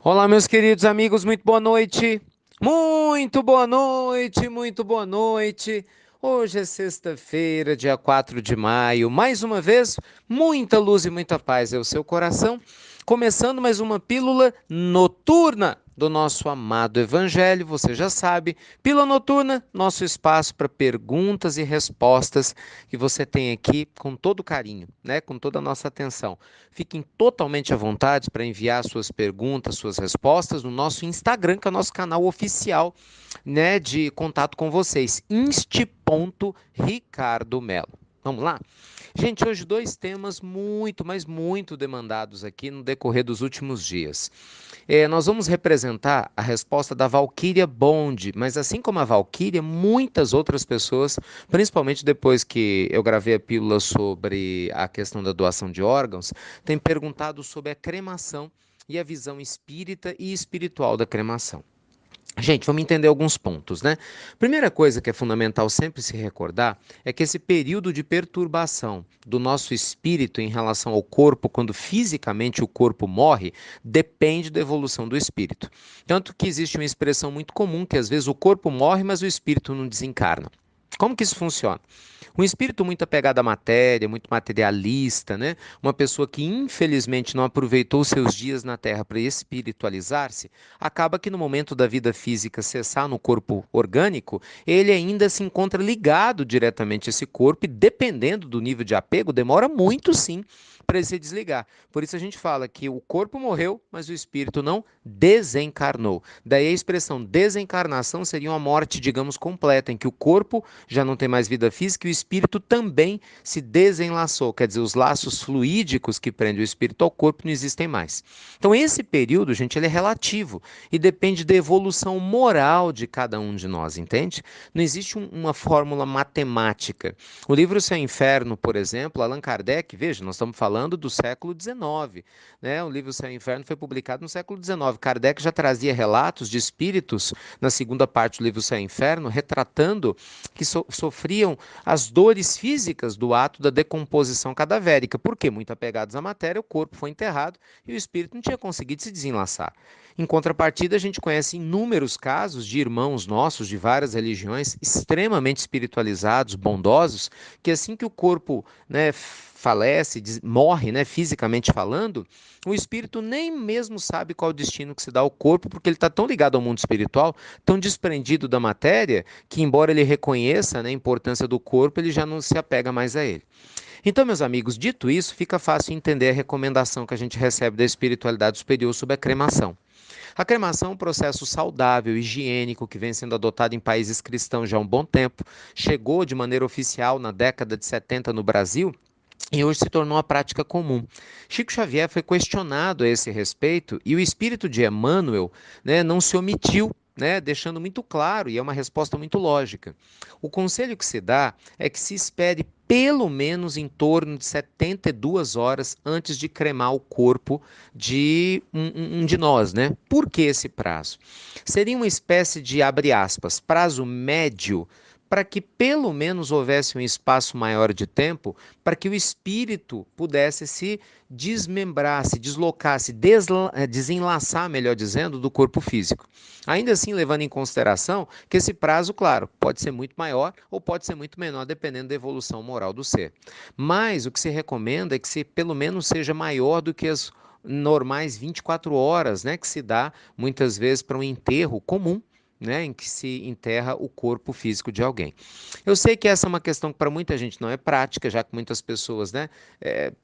Olá, meus queridos amigos, muito boa noite. Muito boa noite, muito boa noite. Hoje é sexta-feira, dia 4 de maio. Mais uma vez, muita luz e muita paz é o seu coração. Começando mais uma pílula noturna do nosso amado Evangelho. Você já sabe, pílula noturna, nosso espaço para perguntas e respostas que você tem aqui com todo carinho, né? Com toda a nossa atenção. Fiquem totalmente à vontade para enviar suas perguntas, suas respostas no nosso Instagram, que é o nosso canal oficial, né, de contato com vocês, insti.ricardomelo. Vamos lá? Gente, hoje dois temas muito, mas muito demandados aqui no decorrer dos últimos dias. Nós vamos representar a resposta da Valquíria Bond, mas assim como a Valquíria, muitas outras pessoas, principalmente depois que eu gravei a pílula sobre a questão da doação de órgãos, têm perguntado sobre a cremação e a visão espírita e espiritual da cremação. Gente, vamos entender alguns pontos, né? Primeira coisa que é fundamental sempre se recordar é que esse período de perturbação do nosso espírito em relação ao corpo, quando fisicamente o corpo morre, depende da evolução do espírito. Tanto que existe uma expressão muito comum que às vezes o corpo morre, mas o espírito não desencarna. Como que isso funciona? Um espírito muito apegado à matéria, muito materialista, né? Uma pessoa que infelizmente não aproveitou seus dias na Terra para espiritualizar-se, acaba que no momento da vida física cessar no corpo orgânico, ele ainda se encontra ligado diretamente a esse corpo e dependendo do nível de apego, demora muito sim para ele se desligar. Por isso a gente fala que o corpo morreu, mas o espírito não desencarnou. Daí a expressão desencarnação seria uma morte, digamos, completa, em que o corpo já não tem mais vida física e o espírito também se desenlaçou, quer dizer, os laços fluídicos que prendem o espírito ao corpo não existem mais. Então esse período, gente, ele é relativo e depende da evolução moral de cada um de nós, entende? Não existe uma fórmula matemática. O livro Céu e Inferno, por exemplo, Allan Kardec, veja, nós estamos falando do século XIX, né? O livro Céu e Inferno foi publicado no século XIX. Kardec já trazia relatos de espíritos na segunda parte do livro Céu e Inferno, retratando que sofriam as dores físicas do ato da decomposição cadavérica. Porque, muito apegados à matéria, o corpo foi enterrado e o espírito não tinha conseguido se desenlaçar. Em contrapartida, a gente conhece inúmeros casos de irmãos nossos de várias religiões extremamente espiritualizados, bondosos, que assim que o corpo, né, falece, morre, né, fisicamente falando, o espírito nem mesmo sabe qual o destino que se dá ao corpo, porque ele está tão ligado ao mundo espiritual, tão desprendido da matéria, que embora ele reconheça, né, a importância do corpo, ele já não se apega mais a ele. Então, meus amigos, dito isso, fica fácil entender a recomendação que a gente recebe da espiritualidade superior sobre a cremação. A cremação é um processo saudável, higiênico, que vem sendo adotado em países cristãos já há um bom tempo. Chegou de maneira oficial na década de 70 no Brasil e hoje se tornou uma prática comum. Chico Xavier foi questionado a esse respeito e o espírito de Emmanuel, né, não se omitiu, né, deixando muito claro, e é uma resposta muito lógica. O conselho que se dá é que se espere pelo menos em torno de 72 horas antes de cremar o corpo de um de nós, né? Por que esse prazo? Seria uma espécie de, abre aspas, prazo médio para que pelo menos houvesse um espaço maior de tempo para que o espírito pudesse se desmembrar, se deslocar, se desenlaçar, melhor dizendo, do corpo físico. Ainda assim, levando em consideração que esse prazo, claro, pode ser muito maior ou pode ser muito menor, dependendo da evolução moral do ser. Mas o que se recomenda é que se pelo menos seja maior do que as normais 24 horas, né, que se dá muitas vezes para um enterro comum, né, em que se enterra o corpo físico de alguém. Eu sei que essa é uma questão que para muita gente não é prática, já que muitas pessoas, né,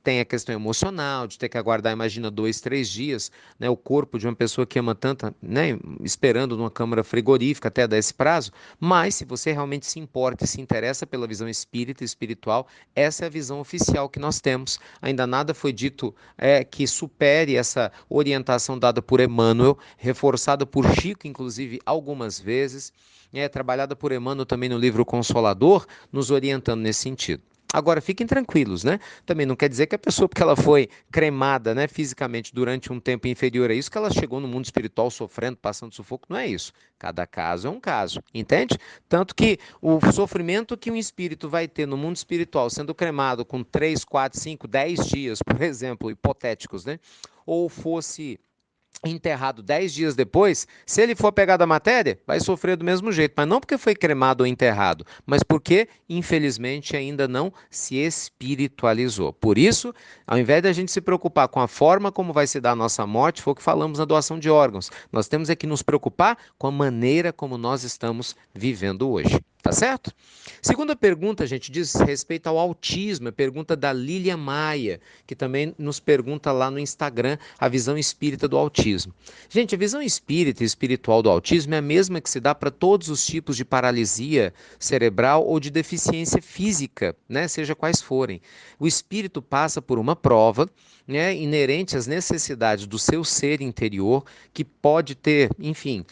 têm a questão emocional de ter que aguardar, imagina, 2, 3 dias, né, o corpo de uma pessoa que ama tanto, né, esperando numa câmara frigorífica até dar esse prazo. Mas se você realmente se importa e se interessa pela visão espírita e espiritual, essa é a visão oficial que nós temos. Ainda nada foi dito que supere essa orientação dada por Emmanuel, reforçada por Chico, inclusive, algumas vezes, trabalhada por Emmanuel também no livro Consolador, nos orientando nesse sentido. Agora, fiquem tranquilos, né? Também não quer dizer que a pessoa, porque ela foi cremada, né, fisicamente durante um tempo inferior a isso, que ela chegou no mundo espiritual sofrendo, passando sufoco. Não é isso. Cada caso é um caso, entende? Tanto que o sofrimento que um espírito vai ter no mundo espiritual, sendo cremado com 3, 4, 5, 10 dias, por exemplo, hipotéticos, né? Ou fosse enterrado 10 dias depois, se ele for pegar da matéria, vai sofrer do mesmo jeito, mas não porque foi cremado ou enterrado, mas porque, infelizmente, ainda não se espiritualizou. Por isso, ao invés de a gente se preocupar com a forma como vai se dar a nossa morte, foi o que falamos na doação de órgãos. Nós temos é que nos preocupar com a maneira como nós estamos vivendo hoje. Tá certo? Segunda pergunta, gente, diz respeito ao autismo, é pergunta da Lília Maia, que também nos pergunta lá no Instagram a visão espírita do autismo. Gente, a visão espírita e espiritual do autismo é a mesma que se dá para todos os tipos de paralisia cerebral ou de deficiência física, né, seja quais forem. O espírito passa por uma prova, né, inerente às necessidades do seu ser interior, que pode ter, enfim,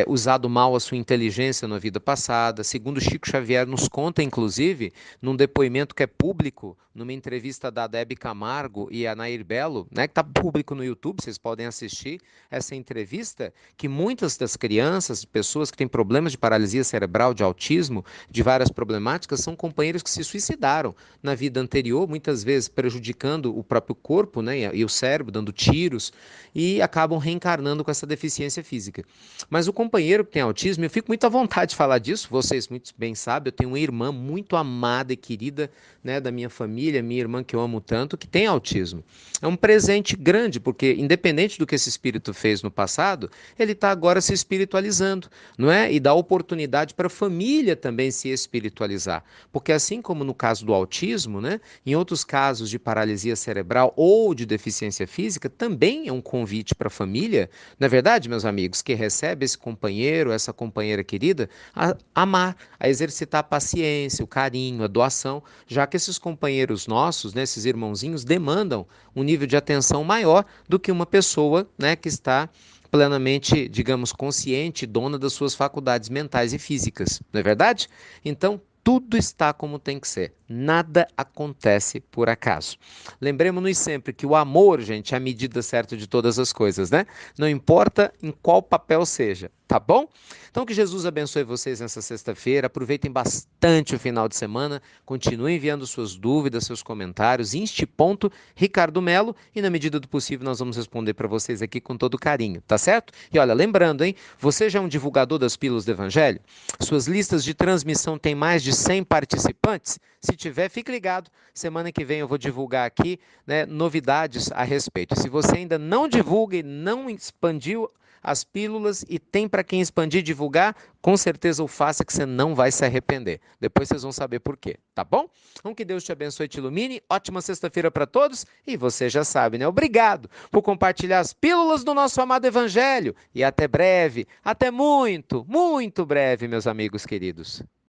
usado mal a sua inteligência na vida passada. Segundo Chico Xavier nos conta, inclusive, num depoimento que é público, numa entrevista da Hebe Camargo e a Nair Belo, né, que está público no YouTube, vocês podem assistir essa entrevista, que muitas das crianças, pessoas que têm problemas de paralisia cerebral, de autismo, de várias problemáticas, são companheiros que se suicidaram na vida anterior, muitas vezes prejudicando o próprio corpo, né, e o cérebro, dando tiros, e acabam reencarnando com essa deficiência física. Mas o companheiro que tem autismo, eu fico muito à vontade de falar disso, vocês muito bem sabem, eu tenho uma irmã muito amada e querida, né, da minha família, minha irmã que eu amo tanto, que tem autismo. É um presente grande, porque independente do que esse espírito fez no passado, ele está agora se espiritualizando, não é? E dá oportunidade para a família também se espiritualizar. Porque assim como no caso do autismo, né, em outros casos de paralisia cerebral ou de deficiência física, também é um convite para a família, não é verdade, meus amigos, que recebe esse companheiro, essa companheira querida, a amar, a exercitar a paciência, o carinho, a doação, já que esses companheiros nossos, né, esses irmãozinhos, demandam um nível de atenção maior do que uma pessoa, né, que está plenamente, digamos, consciente, dona das suas faculdades mentais e físicas, não é verdade? Então, tudo está como tem que ser. Nada acontece por acaso. Lembremos-nos sempre que o amor, gente, é a medida certa de todas as coisas, né? Não importa em qual papel seja, tá bom? Então que Jesus abençoe vocês nessa sexta-feira. Aproveitem bastante o final de semana. Continuem enviando suas dúvidas, seus comentários. Inste ponto Ricardo Melo e na medida do possível nós vamos responder para vocês aqui com todo carinho, tá certo? E olha, lembrando, hein? Você já é um divulgador das Pílulas do Evangelho? Suas listas de transmissão têm mais de 100 participantes? Se tiver, fique ligado. Semana que vem eu vou divulgar aqui, né, novidades a respeito. Se você ainda não divulga e não expandiu as pílulas e tem para quem expandir e divulgar, com certeza o faça que você não vai se arrepender. Depois vocês vão saber por quê, tá bom? Então que Deus te abençoe e te ilumine. Ótima sexta-feira para todos e você já sabe, né? Obrigado por compartilhar as pílulas do nosso amado Evangelho e até breve, até muito, muito breve, meus amigos queridos.